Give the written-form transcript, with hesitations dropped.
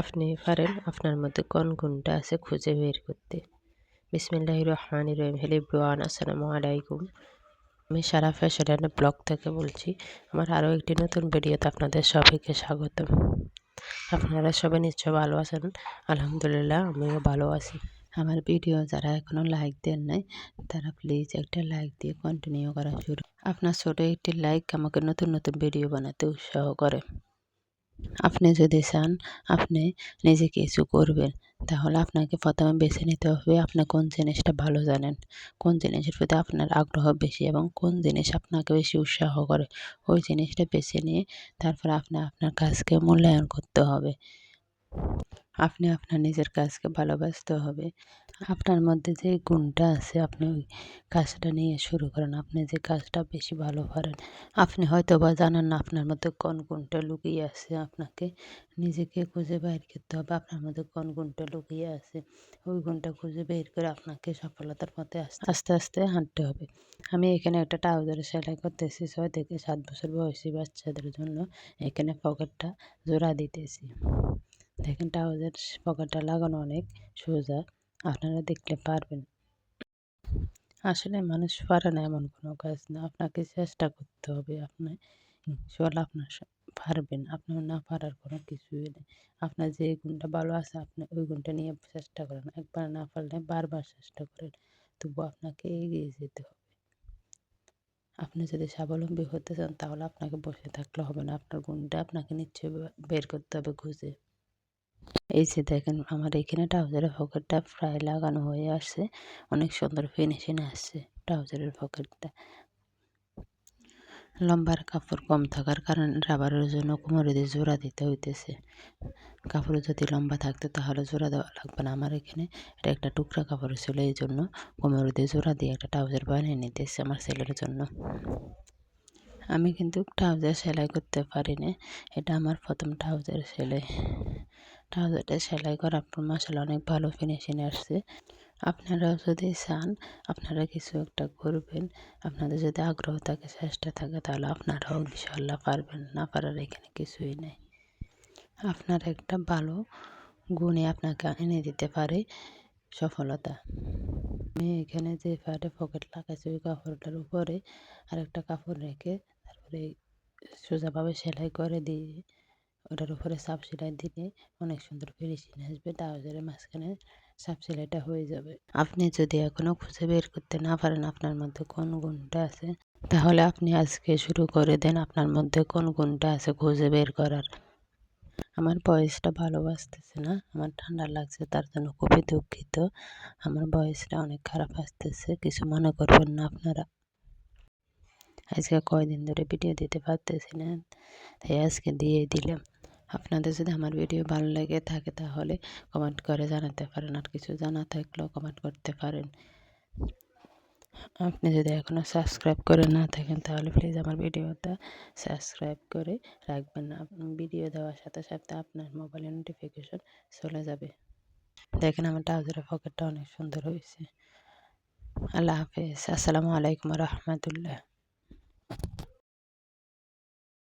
আপনি পারেন আপনার মধ্যে কোন গুণটা আছে খুঁজে বের করতে। বিসমিল্লাহির রহমানির রহিম। হ্যালো এভরিওয়ান, আসসালামু আলাইকুম। আমি সারা ফ্যাশন অ্যান্ড ব্লগ থেকে বলছি। আমার আরও একটি নতুন ভিডিওতে আপনাদের সবাইকে স্বাগতম। আপনারা সবাই নিশ্চয় ভালো আছেন। আলহামদুলিল্লাহ, আমিও ভালো আছি। আমার ভিডিও যারা এখনও লাইক দেন নাই, তারা প্লিজ একটা লাইক দিয়ে কন্টিনিউ করা শুরু। আপনার ছোট একটি লাইক আমাকে নতুন নতুন ভিডিও বানাতে উৎসাহ করে। আপনি যদি চান আপনি নিজে কিছু করবেন, তাহলে আপনাকে প্রথমে বেছে নিতে হবে আপনি কোন জিনিসটা ভালো জানেন, কোন জিনিসের প্রতি আপনার আগ্রহ বেশি এবং কোন জিনিস আপনাকে বেশি উৎসাহ করে। ওই জিনিসটা বেছে নিয়ে তারপর আপনি আপনার কাজকে মূল্যায়ন করতে হবে। আপনি আপনার নিজের কাজকে ভালোবাসতে হবে। আপনার মধ্যে যে গুণটা আছে আপনি ওই কাজটা নিয়ে শুরু করেন। আপনি যে কাজটা বেশি ভালো পারেন, আপনি হয়তো বা জানেন না আপনার মধ্যে কোন গুণটা লুকিয়ে আছে। আপনাকে নিজেকে খুঁজে বের করতে হবে আপনার মধ্যে কোন গুণটা লুকিয়ে আছে। ওই গুণটা খুঁজে বের করে আপনাকে সফলতার পথে আস্তে আস্তে হাঁটতে হবে। আমি এখানে একটা ট্রাউজার সেলাই করতেছি 6 থেকে 7 বছর বয়সী বাচ্চাদের জন্য। এখানে পকেটটা জোড়া দিতেছি। দেখেন ট্রাউজার পকেটটা লাগানো অনেক সোজা, আপনারা দেখলে পারবেন। আসলে মানুষ পারে না এমন কোনো কাজ না, আপনাকে চেষ্টা করতে হবে। আপনি ইনশাআল্লাহ আপনার পারবেন। আপনার না পারার কোনো কিছুই নেই। আপনার যে গুণটা ভালো আছে আপনি ওই গুণটা নিয়ে চেষ্টা করেন। একবার না পারলে বারবার চেষ্টা করেন, তবু আপনাকে এগিয়ে যেতে হবে। আপনি যদি স্বাবলম্বী হতে চান তাহলে আপনাকে বসে থাকলে হবে না। আপনার গুণটা আপনাকে নিশ্চয়ই বের করতে হবে খুঁজে। এই যে দেখেন আমার এখানে ট্রাউজারের পকেটটা প্রায় লাগানো হয়ে আসছে, অনেক সুন্দর ফিনিশিং আসছে ট্রাউজারের পকেটটা। লম্বার কাপড় কম থাকার কারণে রাবারের জন্য কোমরে দিয়ে জোড়া দিতে হইতেছে। কাপড় যদি লম্বা থাকতো তাহলে জোড়া দেওয়া লাগবে না। আমার এখানে এটা একটা টুকরা কাপড় ছিল, এই জন্য কোমরে দিয়ে জোড়া দিয়ে একটা ট্রাউজার বানিয়ে নিতেছে আমার ছেলের জন্য। আমি কিন্তু ট্রাউজার সেলাই করতে পারি না, এটা আমার প্রথম ট্রাউজার সেলাই। ট্রাউজারটা সেলাই করার পর মাশাআল্লাহ অনেক ভালো ফিনিশিং আসছে। আপনারাও যদি চান আপনারা কিছু একটা করবেন, আপনাদের যদি আগ্রহ থাকে চেষ্টা থাকে তাহলে আপনারাও ইনশাআল্লাহ পারবেন। না পারার এখানে কিছুই নেই। আপনার একটা ভালো গুণে আপনাকে এনে দিতে পারে সফলতা। আমি এখানে যে পাটে পকেট লাগাইছি ওই কাপড়টার উপরে আরেকটা কাপড় রেখে তারপরে সোজাভাবে সেলাই করে দিয়ে ওটার উপরে সাপ সেলাই দিলে অনেক সুন্দর ফিনিশিং আসবে। ট্রাউজারের মাঝখানে সাপ সেলাইটা হয়ে যাবে। আপনি যদি এখনও খুঁজে বের করতে না পারেন আপনার মধ্যে কোন গুণটা আছে, তাহলে আপনি আজকে শুরু করে দেন আপনার মধ্যে কোন গুণটা আছে খুঁজে বের করার। আমার ভয়েসটা ভালো আসতেছে না, আমার ঠান্ডা লাগছে, তার জন্য খুবই দুঃখিত। আমার ভয়েসটা অনেক খারাপ আসতেছে, কিছু মনে করবেন না আপনারা। আজকে কয়দিন ধরে ভিডিও দিতে পারতেছি না, তাই আজকে দিয়ে দিলাম। আপনাদের যদি আমার ভিডিও ভালো লেগে থাকে তাহলে কমেন্ট করে জানাতে পারেন, আর কিছু জানা থাকলেও কমেন্ট করতে পারেন। আপনি যদি এখনও সাবস্ক্রাইব করে না থাকেন তাহলে প্লিজ আমার ভিডিওটা সাবস্ক্রাইব করে রাখবেন। ভিডিও দেওয়ার সাথে সাথে আপনার মোবাইলে নোটিফিকেশন চলে যাবে। দেখেন আমার ট্রাউজারের পকেটটা অনেক সুন্দর হয়েছে। আল্লাহ হাফেজ, আসসালামু আলাইকুম রহমতুল্লাহ।